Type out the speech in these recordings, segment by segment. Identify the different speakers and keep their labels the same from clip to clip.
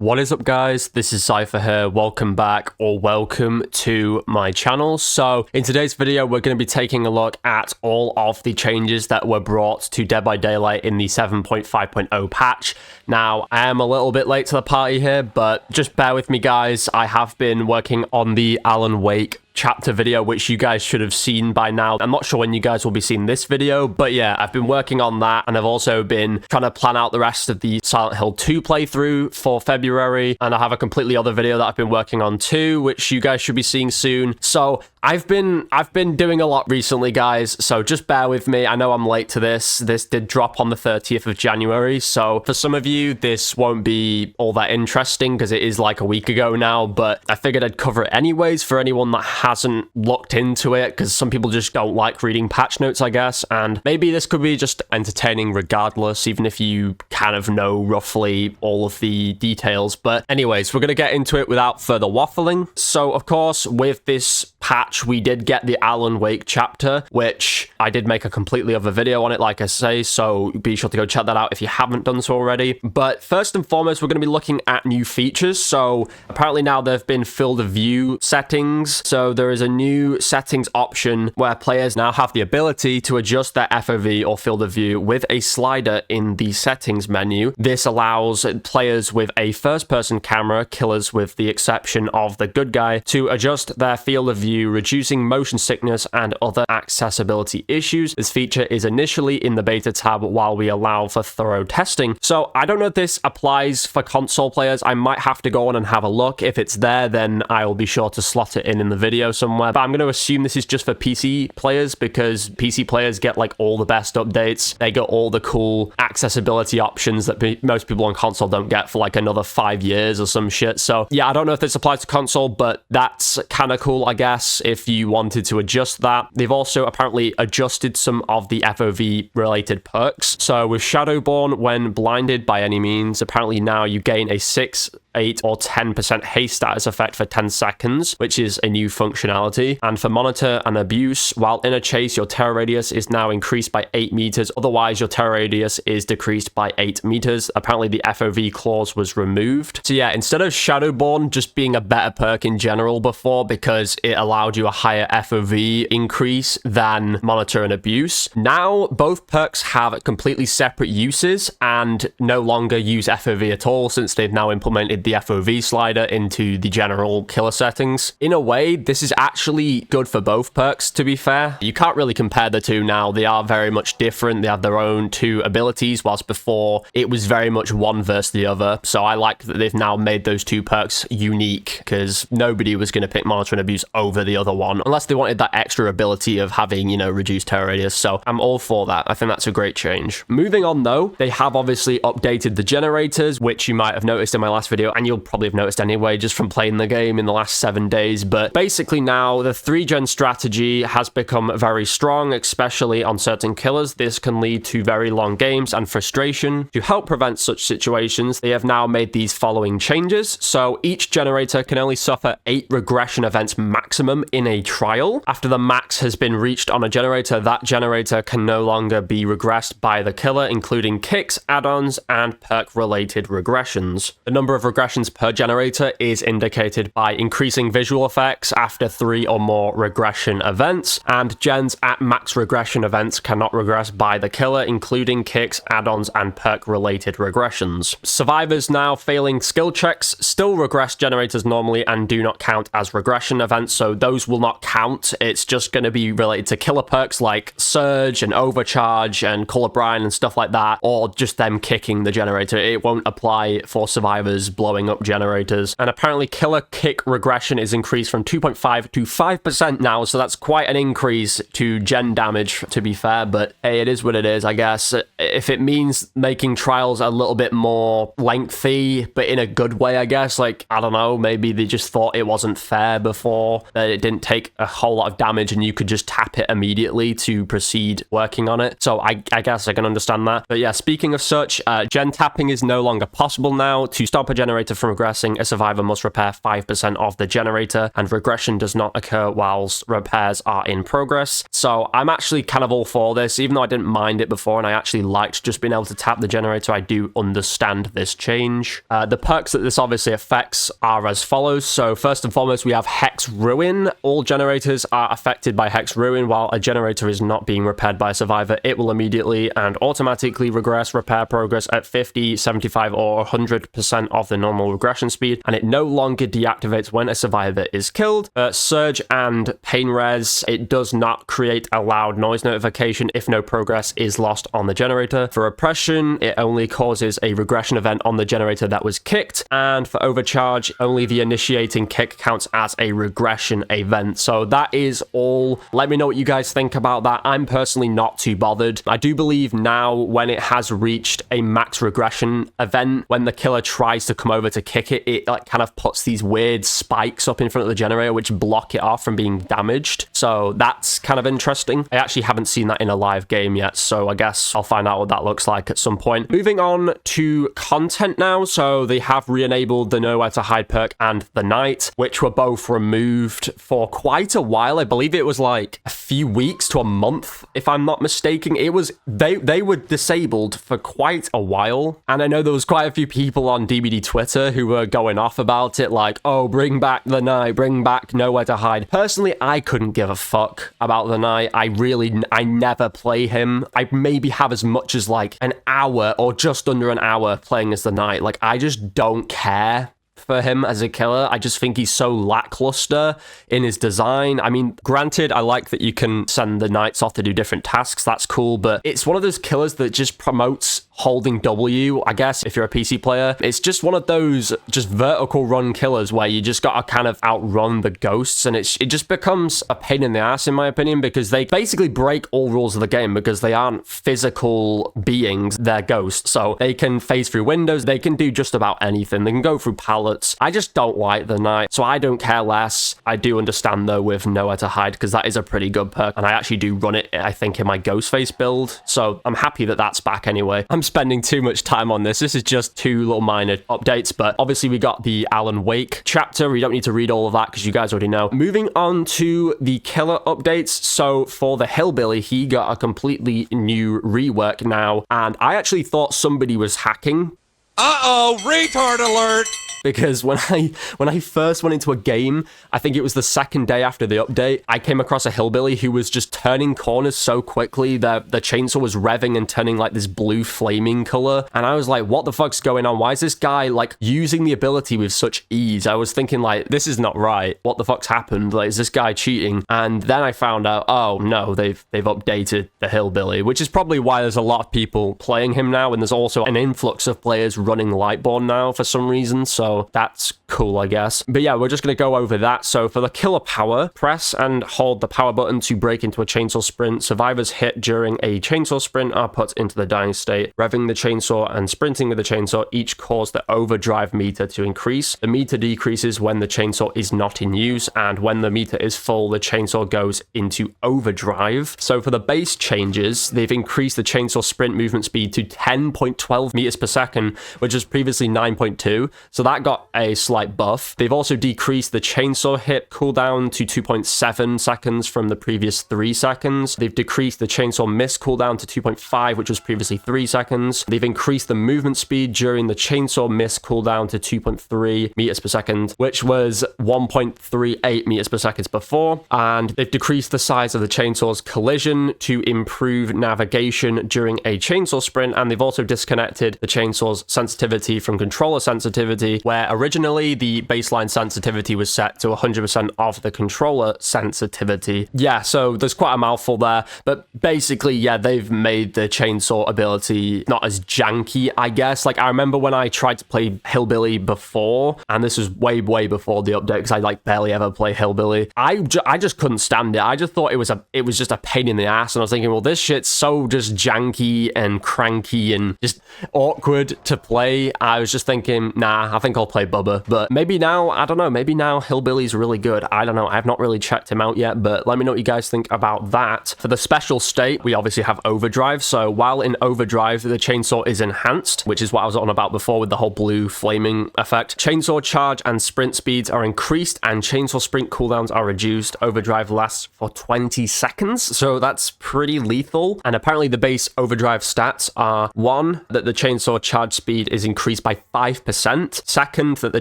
Speaker 1: What is up, guys? This is Zypha here. Welcome back, or welcome to my channel. So in today's video, we're going to be taking a look at all of the changes that were brought to Dead by Daylight in the 7.5.0 patch. Now, I am a little bit late to the party here, but just bear with me, guys. I have been working on the Alan Wake chapter video, which you guys should have seen by now. I'm not sure when you guys will be seeing this video, but yeah, I've been working on that, and I've also been trying to plan out the rest of the Silent Hill 2 playthrough for February, and I have a completely other video that I've been working on too, which you guys should be seeing soon. So I've been doing a lot recently, guys, so just bear with me. I know I'm late to this. This did drop on the 30th of January, so for some of you, this won't be all that interesting because it is like a week ago now, but I figured I'd cover it anyways for anyone that hasn't looked into it, because some people just don't like reading patch notes, I guess, and maybe this could be just entertaining regardless, even if you kind of know roughly all of the details. But anyways, we're going to get into it without further waffling. So of course, with this patch, we did get the Alan Wake chapter, which I did make a completely other video on it, like I say, so be sure to go check that out if you haven't done so already. But first and foremost, we're going to be looking at new features. So apparently now there have been field of view settings. So there is a new settings option where players now have the ability to adjust their FOV or field of view with a slider in the settings menu. This allows players with a first-person camera, killers with the exception of the good guy, to adjust their field of view, reducing motion sickness and other accessibility issues. This feature is initially in the beta tab while we allow for thorough testing. So I don't know if this applies for console players. I might have to go on and have a look. If it's there, then I will be sure to slot it in the video somewhere. But I'm going to assume this is just for PC players, because PC players get like all the best updates. They get all the cool accessibility options that most people on console don't get for like another 5 years or some shit. So yeah, I don't know if this applies to console, but that's kind of cool, I guess, if you wanted to adjust that. They've also apparently adjusted some of the FOV related perks. So with Shadowborn, when blinded by any means, apparently now you gain a 6, 8 or 10% haste status effect for 10 seconds, which is a new functionality. And for Monitor and Abuse, while in a chase, your terror radius is now increased by 8 meters. Otherwise, your terror radius is decreased by 8 meters. Apparently, the FOV clause was removed. So yeah, instead of Shadowborn just being a better perk in general before, because it allowed you a higher FOV increase than Monitor and Abuse, now both perks have completely separate uses and no longer use FOV at all, since they've now implemented the FOV slider into the general killer settings. In a way, this is actually good for both perks, to be fair. You can't really compare the two now. They are very much different. They have their own two abilities, whilst before it was very much one versus the other. So I like that they've now made those two perks unique, because nobody was going to pick Monitor and Abuse over the other one, unless they wanted that extra ability of having, you know, reduced terror radius. So I'm all for that. I think that's a great change. Moving on though, they have obviously updated the generators, which you might have noticed in my last video, and you'll probably have noticed anyway just from playing the game in the last 7 days. But basically now the 3-gen strategy has become very strong, especially on certain killers. This can lead to very long games and frustration. To help prevent such situations, they have now made these following changes. So each generator can only suffer 8 regression events maximum in a trial. After the max has been reached on a generator, that generator can no longer be regressed by the killer, including kicks, add-ons, and perk-related regressions. The number of regressions per generator is indicated by increasing visual effects after 3 or more regression events, and gens at max regression events cannot regress by the killer, including kicks, add-ons, and perk-related regressions. Survivors now failing skill checks still regress generators normally and do not count as regression events, so those will not count. It's just going to be related to killer perks like Surge and Overcharge and Colorblind and stuff like that, or just them kicking the generator. It won't apply for survivors blowing up generators. And apparently killer kick regression is increased from 2.5 to 5% now, so that's quite an increase to gen damage, to be fair, but hey, it is what it is, I guess. If it means making trials a little bit more lengthy, but in a good way, I guess, like, I don't know, maybe they just thought it wasn't fair before, that it didn't take a whole lot of damage and you could just tap it immediately to proceed working on it. So I guess I can understand that. But yeah, speaking of such, gen tapping is no longer possible now. To stop a generator generator from regressing, a survivor must repair 5% of the generator, and regression does not occur whilst repairs are in progress. So I'm actually kind of all for this, even though I didn't mind it before and I actually liked just being able to tap the generator. I do understand this change. The perks that this obviously affects are as follows. So first and foremost, we have Hex Ruin. All generators are affected by Hex Ruin. While a generator is not being repaired by a survivor, it will immediately and automatically regress repair progress at 50, 75, or 100% of the normal regression speed, and it no longer deactivates when a survivor is killed. Surge and Pain Res, it does not create a loud noise notification if no progress is lost on the generator. For Oppression, it only causes a regression event on the generator that was kicked, and for Overcharge, only the initiating kick counts as a regression event. So that is all. Let me know what you guys think about that. I'm personally not too bothered. I do believe now when it has reached a max regression event, when the killer tries to come over to kick it, it like kind of puts these weird spikes up in front of the generator which block it off from being damaged. So that's kind of interesting. I actually haven't seen that in a live game yet, so I guess I'll find out what that looks like at some point. Moving on to content now. So they have re-enabled the Nowhere to Hide perk and the Night, which were both removed for quite a while. I believe it was like a few weeks to a month, if I'm not mistaken. It was they were disabled for quite a while, and I know there was quite a few people on DBD Twitter who were going off about it, like, oh, bring back the Night, bring back Nowhere to Hide. Personally, I couldn't give a fuck about the Night. I never play him. I maybe have as much as like an hour or just under an hour playing as the Night. Like, I just don't care for him as a killer. I just think he's so lackluster in his design. I mean, granted, I like that you can send the knights off to do different tasks. That's cool, but it's one of those killers that just promotes holding W, I guess, if you're a PC player. It's just one of those just vertical run killers where you just gotta kind of outrun the ghosts, and it just becomes a pain in the ass, in my opinion, because they basically break all rules of the game because they aren't physical beings, they're ghosts. So they can phase through windows, they can do just about anything. They can go through pallets. I just don't like the Night, so I don't care less. I do understand, though, with Nowhere to Hide, because that is a pretty good perk, and I actually do run it, I think, in my Ghostface build, so I'm happy that that's back anyway. I'm spending too much time on this. This is just two little minor updates, but obviously we got the Alan Wake chapter. We don't need to read all of that because you guys already know. Moving on to the killer updates. So for the Hillbilly, he got a completely new rework now, and I actually thought somebody was hacking.
Speaker 2: Uh-oh, retard alert!
Speaker 1: Because when I first went into a game, I think it was the second day after the update, I came across a Hillbilly who was just turning corners so quickly that the chainsaw was revving and turning like this blue flaming color. And I was like, what the fuck's going on? Why is this guy like using the ability with such ease? I was thinking like, this is not right. What the fuck's happened? Like, is this guy cheating? And then I found out, oh no, they've updated the Hillbilly, which is probably why there's a lot of people playing him now. And there's also an influx of players running Lightborn now for some reason. So that's cool, I guess. But yeah, we're just going to go over that. So for the killer power, press and hold the power button to break into a chainsaw sprint. Survivors hit during a chainsaw sprint are put into the dying state. Revving the chainsaw and sprinting with the chainsaw each cause the overdrive meter to increase. The meter decreases when the chainsaw is not in use, and when the meter is full, the chainsaw goes into overdrive. So for the base changes, they've increased the chainsaw sprint movement speed to 10.12 meters per second, which was previously 9.2. So that got a slight buff. They've also decreased the chainsaw hit cooldown to 2.7 seconds from the previous 3 seconds. They've decreased the chainsaw miss cooldown to 2.5, which was previously 3 seconds. They've increased the movement speed during the chainsaw miss cooldown to 2.3 meters per second, which was 1.38 meters per second before. And they've decreased the size of the chainsaw's collision to improve navigation during a chainsaw sprint. And they've also disconnected the chainsaw's sensitivity from controller sensitivity, where originally the baseline sensitivity was set to 100% of the controller sensitivity. Yeah, so there's quite a mouthful there, but basically, yeah, they've made the chainsaw ability not as janky, I guess. Like, I remember when I tried to play Hillbilly before, and this was way before the update, because I like barely ever play Hillbilly. I just couldn't stand it. I just thought it was just a pain in the ass, and I was thinking, well, this shit's so just janky and cranky and just awkward to play. I was just thinking, nah, I think I'll play Bubba. But but maybe now, I don't know, maybe now Hillbilly's really good. I don't know. I've not really checked him out yet, but let me know what you guys think about that. For the special state, we obviously have overdrive. So while in overdrive, the chainsaw is enhanced, which is what I was on about before with the whole blue flaming effect. Chainsaw charge and sprint speeds are increased, and chainsaw sprint cooldowns are reduced. Overdrive lasts for 20 seconds, so that's pretty lethal. And apparently the base overdrive stats are: 1, that the chainsaw charge speed is increased by 5%. Second, that the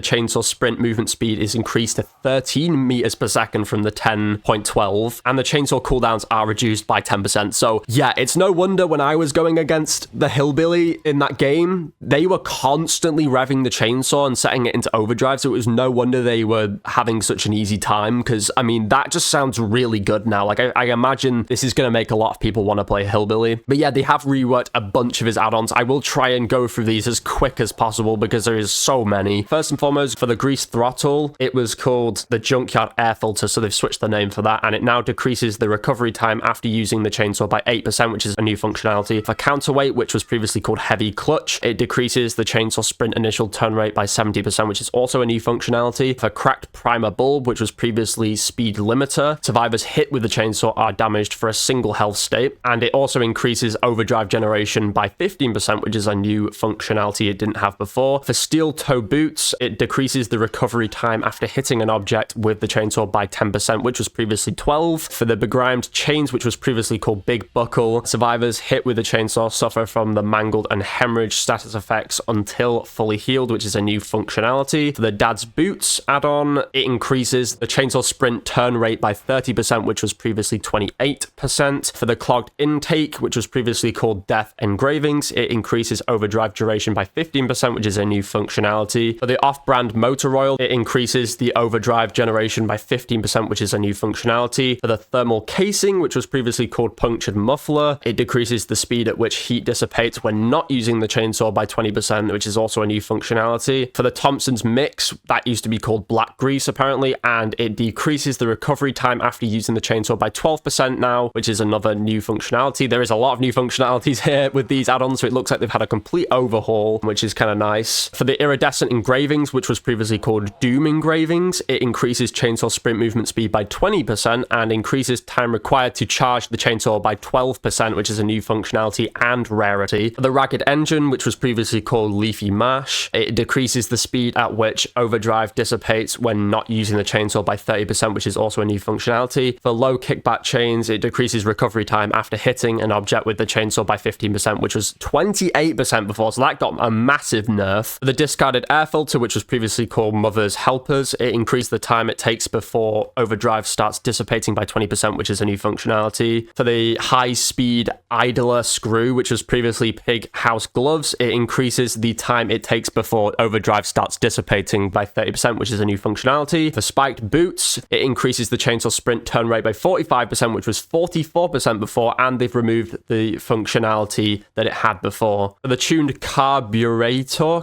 Speaker 1: chainsaw sprint movement speed is increased to 13 meters per second from the 10.12, and the chainsaw cooldowns are reduced by 10%. So yeah, it's no wonder when I was going against the Hillbilly in that game, they were constantly revving the chainsaw and setting it into overdrive, so it was no wonder they were having such an easy time, because I mean, that just sounds really good now. Like, I imagine this is going to make a lot of people want to play Hillbilly. But yeah, they have reworked a bunch of his add-ons. I will try and go through these as quick as possible because there is so many. First and foremost, for the grease throttle, it was called the junkyard air filter, so they've switched the name for that, and it now decreases the recovery time after using the chainsaw by 8%, which is a new functionality. For counterweight, which was previously called heavy clutch, it decreases the chainsaw sprint initial turn rate by 70%, which is also a new functionality. For cracked primer bulb, which was previously speed limiter, survivors hit with the chainsaw are damaged for a single health state, and it also increases overdrive generation by 15%, which is a new functionality it didn't have before. For steel toe boots, it decreases the recovery time after hitting an object with the chainsaw by 10%, which was previously 12. For the begrimed chains, which was previously called big buckle, survivors hit with the chainsaw suffer from the mangled and hemorrhage status effects until fully healed, which is a new functionality. For the dad's boots add-on, it increases the chainsaw sprint turn rate by 30%, which was previously 28%. For the clogged intake, which was previously called death engravings, it increases overdrive duration by 15%, which is a new functionality. For the off-brand motor oil, it increases the overdrive generation by 15%, which is a new functionality. For the thermal casing, which was previously called punctured muffler, it decreases the speed at which heat dissipates when not using the chainsaw by 20%, which is also a new functionality. For the Thompson's mix, that used to be called black grease apparently, and it decreases the recovery time after using the chainsaw by 12% now, which is another new functionality. There is a lot of new functionalities here with these add-ons, so it looks like they've had a complete overhaul, which is kind of nice. For the iridescent engravings, which was previously called doom engravings, it increases chainsaw sprint movement speed by 20% and increases time required to charge the chainsaw by 12%, which is a new functionality and rarity. For the ragged engine, which was previously called leafy mash, it decreases the speed at which overdrive dissipates when not using the chainsaw by 30%, which is also a new functionality. For low kickback chains, it decreases recovery time after hitting an object with the chainsaw by 15%, which was 28% before, so that got a massive nerf. For the discarded air filter, which was previously called Mother's Helpers, it increased the time it takes before overdrive starts dissipating by 20%, which is a new functionality. For the high-speed idler screw, which was previously pig house gloves, it increases the time it takes before overdrive starts dissipating by 30%, which is a new functionality. For spiked boots, it increases the chainsaw sprint turn rate by 45%, which was 44% before, and they've removed the functionality that it had before. For the tuned carburetor,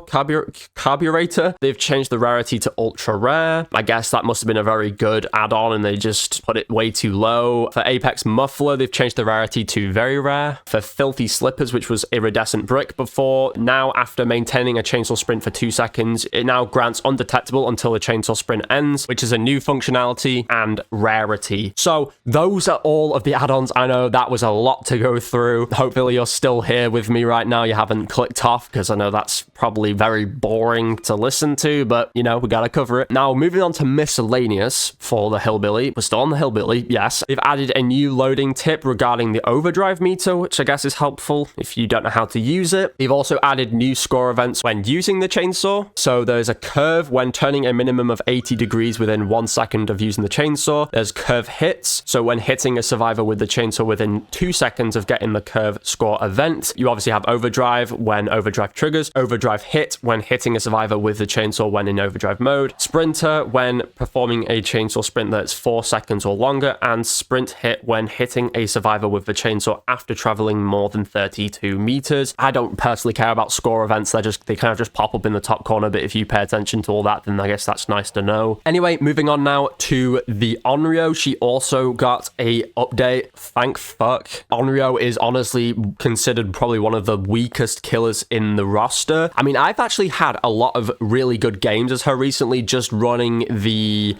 Speaker 1: they've changed the rarity to ultra rare. I guess that must have been a very good add-on and they just put it way too low. For Apex muffler, they've changed the rarity to very rare. For filthy slippers, which was iridescent brick before, now after maintaining a chainsaw sprint for 2 seconds, it now grants undetectable until the chainsaw sprint ends, which is a new functionality and rarity. So those are all of the add-ons. I know that was a lot to go through. Hopefully you're still here with me right now. You haven't clicked off, because I know that's probably very boring to listen to, but you know, we gotta cover it. Now, moving on to miscellaneous for the Hillbilly. We're still on the Hillbilly, yes. They've added a new loading tip regarding the overdrive meter, which I guess is helpful if you don't know how to use it. They've also added new score events when using the chainsaw. So there's a curve when turning a minimum of 80 degrees within 1 second of using the chainsaw. There's curve hits, so when hitting a survivor with the chainsaw within 2 seconds of getting the curve score event. You obviously have overdrive when overdrive triggers, overdrive hit when hitting a survivor with the chainsaw when in overdrive mode, sprinter when performing a chainsaw sprint that's 4 seconds or longer, and sprint hit when hitting a survivor with the chainsaw after traveling more than 32 meters. I don't personally care about score events. They kind of just pop up in the top corner, but if you pay attention to all that, then I guess that's nice to know. Anyway, moving on now to the Onryō. She also got a update. Thank fuck. Onryō is honestly considered probably one of the weakest killers in the roster. I mean, I've actually had a lot of really good games as her recently, just running the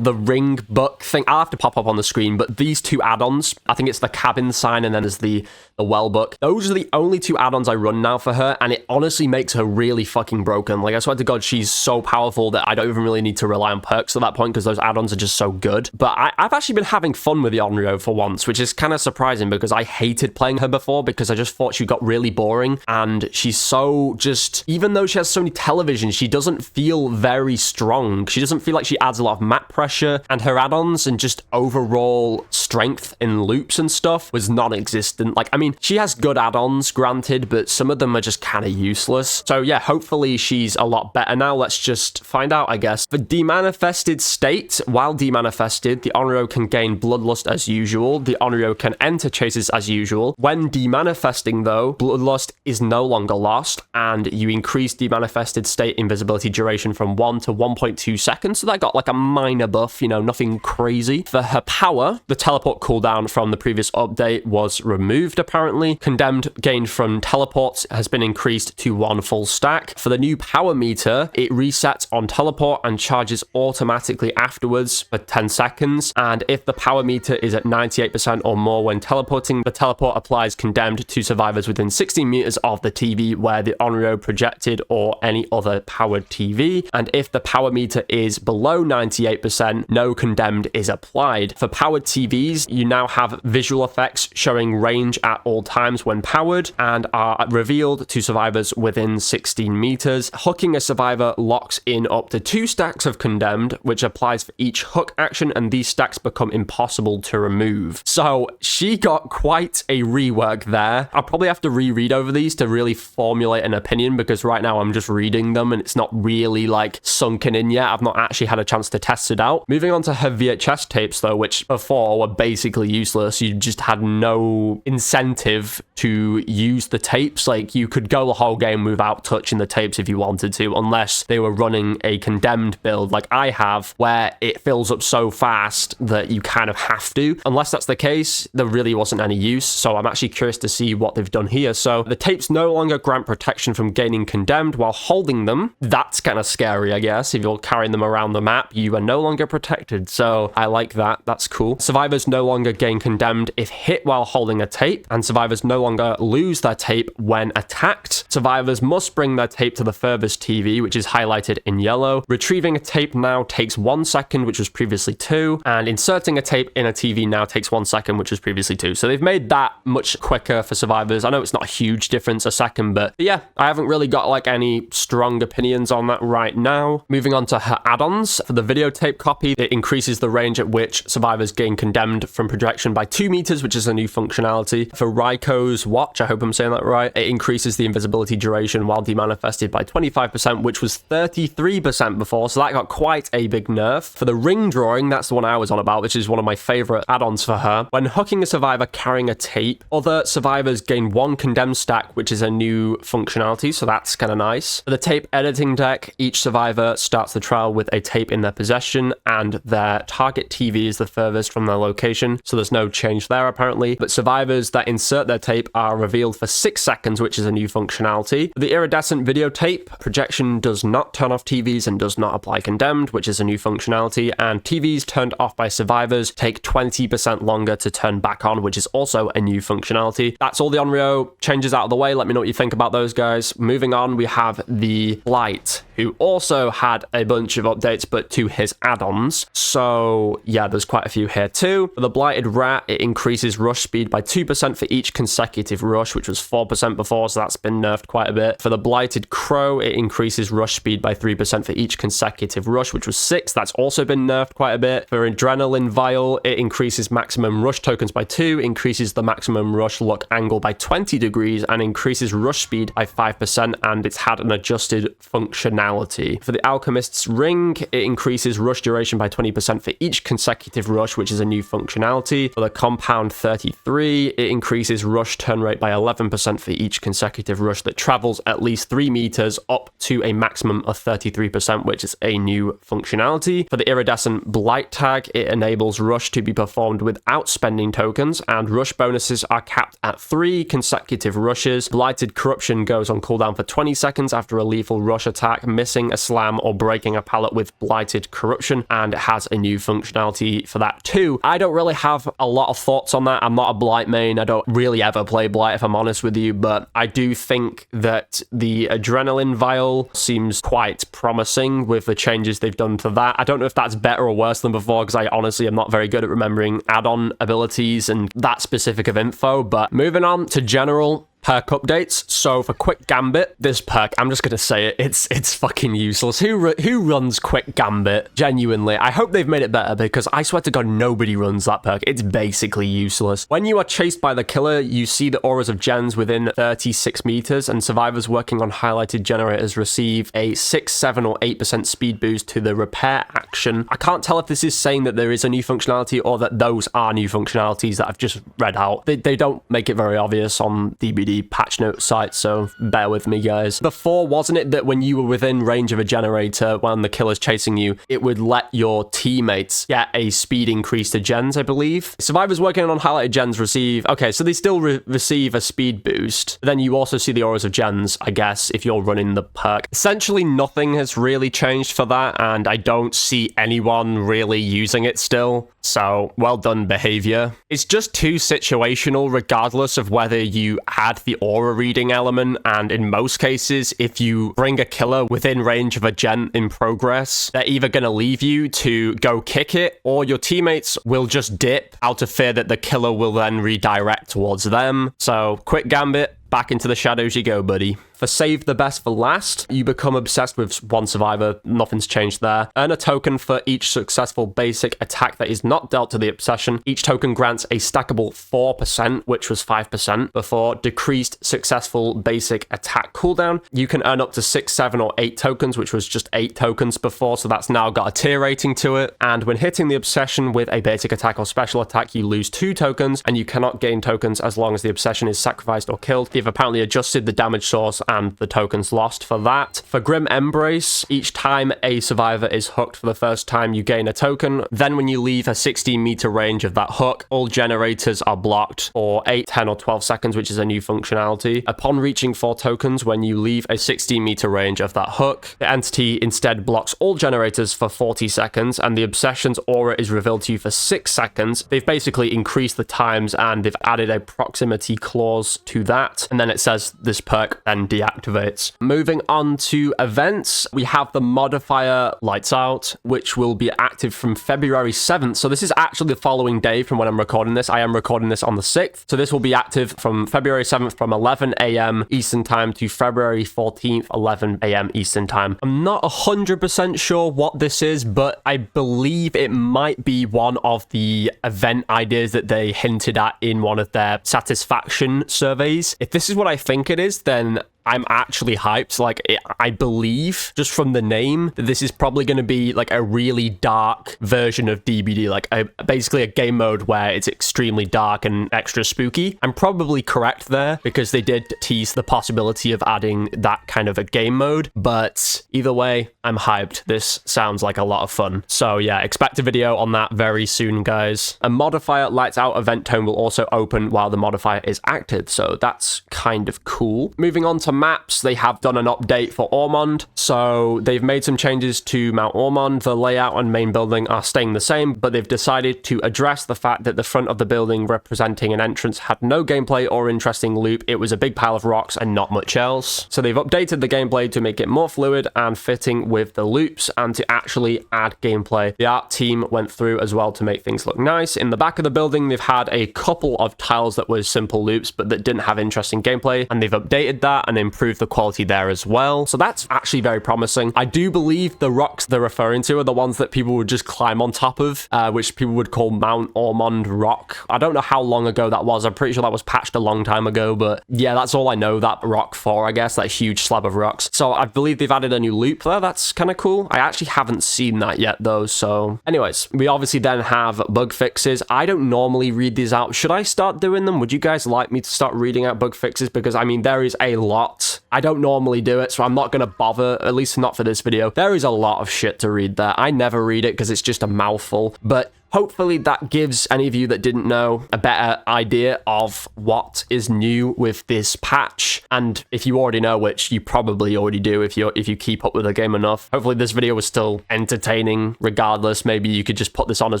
Speaker 1: ring book thing. I'll have to pop up on the screen, but these two add-ons, I think it's the cabin sign and then there's the well book. Those are the only two add-ons I run now for her, and it honestly makes her really fucking broken. Like, I swear to God, she's so powerful that I don't even really need to rely on perks at that point because those add-ons are just so good. But I've actually been having fun with the Onryō for once, which is kind of surprising because I hated playing her before because I just thought she got really boring, and she's so just, even though she has so many televisions, she doesn't feel very strong. She doesn't feel like she adds a lot of map pressure, and her add-ons and just overall strength in loops and stuff was non-existent. Like, I mean, she has good add-ons, granted, but some of them are just kind of useless. So yeah, hopefully she's a lot better now. Let's just find out, I guess. For demanifested state, while demanifested, the Onryō can gain bloodlust as usual. The Onryō can enter chases as usual. When demanifesting though, bloodlust is no longer lost, and you increase demanifested state invisibility duration from 1 to 1.2 seconds. So that got like a minor buff, you know, nothing crazy. For her power, the teleport cooldown from the previous update was removed apparently. Condemned gained from teleports has been increased to 1 full stack. For the new power meter, it resets on teleport and charges automatically afterwards for 10 seconds. And if the power meter is at 98% or more when teleporting, the teleport applies condemned to survivors within 16 meters of the TV where the Onryō projected or any other powered TV. And if the power meter is below 98%, no condemned is applied. For powered TVs, you now have visual effects showing range at all times when powered and are revealed to survivors within 16 meters. Hooking a survivor locks in up to 2 stacks of condemned, which applies for each hook action, and these stacks become impossible to remove. So she got quite a rework there. I'll probably have to reread over these to really formulate an opinion because right now I'm just reading them and it's not really like sunken in yet. I've not actually had a chance to test it out. Moving on to her VHS tapes though, which before were basically useless. You just had no incentive to use the tapes. Like, you could go the whole game without touching the tapes if you wanted to, unless they were running a condemned build like I have, where it fills up so fast that you kind of have to. Unless that's the case, there really wasn't any use. So I'm actually curious to see what they've done here. So the tapes no longer grant protection from gaining condemned while holding them. That's kind of scary, I guess. If you're carrying them around the map, you are no longer protected. So I like that. That's cool. Survivors no longer gain condemned if hit while holding a tape, and survivors no longer lose their tape when attacked. Survivors must bring their tape to the furthest TV, which is highlighted in yellow. Retrieving a tape now takes 1 second, which was previously 2, and inserting a tape in a TV now takes 1 second, which was previously 2. So they've made that much quicker for survivors. I know it's not a huge difference, a second, but yeah, I haven't really got like any strong opinions on that right now. Moving on to her add-ons. For the videotape copy, it increases the range at which survivors gain condemned from projection by 2 meters, which is a new functionality. For Ryko's watch, I hope I'm saying that right, it increases the invisibility duration while demanifested by 25%, which was 33% before, so that got quite a big nerf. For the ring drawing, that's the one I was on about, which is one of my favorite add-ons for her. When hooking a survivor carrying a tape, other survivors gain 1 condemned stack, which is a new functionality, so that's kind of nice. For the tape editing deck, each survivor starts the trial with a tape in their possession, and their target TV is the furthest from their location, so there's no change there apparently. But survivors that insert their tape are revealed for 6 seconds, which is a new functionality. For the iridescent videotape, projection does not turn off TVs and does not apply condemned, which is a new functionality, and TVs turned off by survivors take 20% longer to turn back on, which is also a new functionality. That's all the Onryō changes out of the way. Let me know what you think about those guys. Moving on, we have the Blight, who also had a bunch of updates, but to his add-ons. So yeah, there's quite a few here too. For the Blighted Rat, it increases rush speed by 2% for each consecutive rush, which was 4% before, so that's been nerfed quite a bit. For the Blighted Crow, it increases rush speed by 3% for each consecutive rush, which was 6. That's also been nerfed quite a bit. For Adrenaline Vial, it increases maximum rush tokens by 2, increases the maximum rush look angle by 20 degrees, and increases rush speed by 5%, and it's had an adjusted functionality. For the Alchemist's Ring, it increases rush duration by 20% for each consecutive rush, which is a new functionality. For the Compound 33, it increases rush turn rate by 11% for each consecutive rush that travels at least 3 meters up to a maximum of 33%, which is a new functionality. For the Iridescent Blight tag, it enables rush to be performed without spending tokens, and rush bonuses are capped at 3 consecutive rushes. Blighted Corruption goes on cooldown for 20 seconds after a lethal rush attack missing a slam or breaking a pallet with blighted corruption, and it has a new functionality for that too. I don't really have a lot of thoughts on that. I'm not a Blight main. I don't really ever play Blight, if I'm honest with you, but I do think that the adrenaline vial seems quite promising with the changes they've done to that. I don't know if that's better or worse than before, because I honestly am not very good at remembering add-on abilities and that specific of info. But moving on to general perk updates. So for Quick Gambit, this perk, I'm just gonna say it, it's fucking useless. Who runs Quick Gambit? Genuinely, I hope they've made it better, because I swear to God, nobody runs that perk. It's basically useless. When you are chased by the killer, you see the auras of gens within 36 meters, and survivors working on highlighted generators receive a 6, 7, or 8% speed boost to the repair action. I can't tell if this is saying that there is a new functionality or that those are new functionalities that I've just read out. They don't make it very obvious on DBD patch note site, so bear with me, guys. Before, wasn't it that when you were within range of a generator when the killer's chasing you, it would let your teammates get a speed increase to gens, I believe? Survivors working on highlighted gens receive... Okay, so they still receive a speed boost. Then you also see the auras of gens, I guess, if you're running the perk. Essentially, nothing has really changed for that, and I don't see anyone really using it still. So, well done, behavior. It's just too situational, regardless of whether you add the aura reading element, and in most cases, if you bring a killer within range of a gen in progress, they're either going to leave you to go kick it, or your teammates will just dip out of fear that the killer will then redirect towards them. So, Quick Gambit, back into the shadows you go, buddy. For Save the Best for Last, you become obsessed with one survivor. Nothing's changed there. Earn a token for each successful basic attack that is not dealt to the obsession. Each token grants a stackable 4%, which was 5% before. Decreased successful basic attack cooldown. You can earn up to 6, 7, or 8 tokens, which was just 8 tokens before, so that's now got a tier rating to it. And when hitting the obsession with a basic attack or special attack, you lose 2 tokens, and you cannot gain tokens as long as the obsession is sacrificed or killed. They've apparently adjusted the damage source and the tokens lost for that. For Grim Embrace, each time a survivor is hooked for the first time, you gain a token. Then when you leave a 16-meter range of that hook, all generators are blocked for 8, 10, or 12 seconds, which is a new functionality. Upon reaching 4 tokens, when you leave a 16-meter range of that hook, the entity instead blocks all generators for 40 seconds, and the obsession's aura is revealed to you for 6 seconds. They've basically increased the times, and they've added a proximity clause to that. And then it says this perk then deactivates. Moving on to events, we have the modifier Lights Out, which will be active from February 7th. So this is actually the following day from when I'm recording this. I am recording this on the 6th. So this will be active from February 7th from 11 a.m. Eastern Time to February 14th, 11 a.m. Eastern Time. I'm not 100% sure what this is, but I believe it might be one of the event ideas that they hinted at in one of their satisfaction surveys. If this is what I think it is, then I'm actually hyped. Like, I believe, just from the name, that this is probably going to be like a really dark version of DBD, like basically a game mode where it's extremely dark and extra spooky. I'm probably correct there, because they did tease the possibility of adding that kind of a game mode, but either way, I'm hyped. This sounds like a lot of fun. So yeah, expect a video on that very soon, guys. A modifier Lights Out event tone will also open while the modifier is active, so that's kind of cool. Moving on to maps, they have done an update for Ormond, so they've made some changes to Mount Ormond. The layout and main building are staying the same, but they've decided to address the fact that the front of the building representing an entrance had no gameplay or interesting loop. It was a big pile of rocks and not much else. So they've updated the gameplay to make it more fluid and fitting with the loops, and to actually add gameplay. The art team went through as well to make things look nice. In the back of the building, they've had a couple of tiles that were simple loops but that didn't have interesting gameplay, and they've updated that and improve the quality there as well. So that's actually very promising. I do believe the rocks they're referring to are the ones that people would just climb on top of, which people would call Mount Ormond Rock. I don't know how long ago that was. I'm pretty sure that was patched a long time ago, but yeah, that's all I know that rock for, I guess, that huge slab of rocks. So I believe they've added a new loop there. That's kind of cool. I actually haven't seen that yet though. So anyways, we obviously then have bug fixes. I don't normally read these out. Should I start doing them? Would you guys like me to start reading out bug fixes? Because I mean, there is a lot. I don't normally do it, so I'm not going to bother, at least not for this video. There is a lot of shit to read there. I never read it because it's just a mouthful, but hopefully that gives any of you that didn't know a better idea of what is new with this patch. And if you already know, which you probably already do if you keep up with the game enough, hopefully this video was still entertaining regardless. Maybe you could just put this on as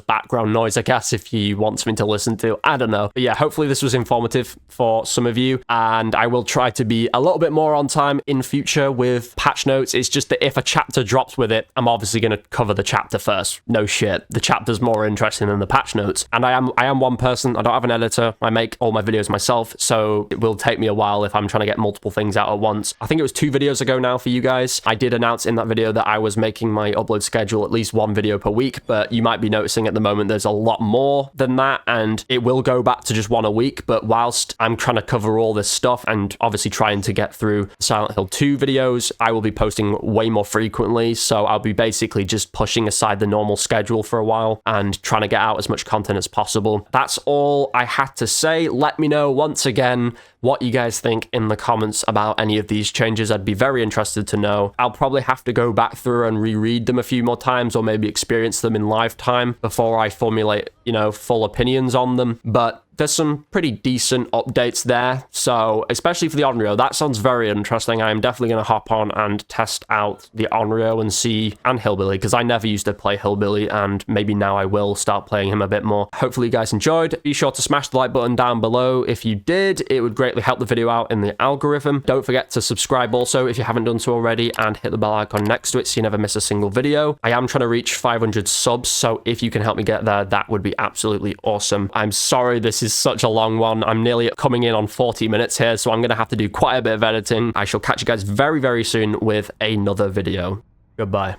Speaker 1: background noise, I guess, if you want something to listen to. I don't know. But yeah, hopefully this was informative for some of you, and I will try to be a little bit more on time in future with patch notes. It's just that if a chapter drops with it, I'm obviously going to cover the chapter first. No shit. The chapter's more interesting than the patch notes. And I am one person. I don't have an editor. I make all my videos myself, so it will take me a while if I'm trying to get multiple things out at once. I think it was 2 videos ago now for you guys. I did announce in that video that I was making my upload schedule at least 1 video per week, but you might be noticing at the moment there's a lot more than that, and it will go back to just 1 a week. But whilst I'm trying to cover all this stuff and obviously trying to get through Silent Hill 2 videos, I will be posting way more frequently, so I'll be basically just pushing aside the normal schedule for a while and trying to get out as much content as possible. That's all I had to say. Let me know once again what you guys think in the comments about any of these changes. I'd be very interested to know. I'll probably have to go back through and reread them a few more times, or maybe experience them in lifetime before I formulate, full opinions on them. But there's some pretty decent updates there, so especially for the Onryō, that sounds very interesting. I am definitely going to hop on and test out the Onryō and Hillbilly, because I never used to play Hillbilly, and maybe now I will start playing him a bit more. Hopefully you guys enjoyed. Be sure to smash the like button down below if you did. It would greatly help the video out in the algorithm. Don't forget to subscribe also if you haven't done so already, and hit the bell icon next to it so you never miss a single video. I am trying to reach 500 subs, so if you can help me get there, that would be absolutely awesome. I'm sorry this is such a long one. I'm nearly coming in on 40 minutes here, so I'm going to have to do quite a bit of editing. I shall catch you guys very, very soon with another video. Goodbye.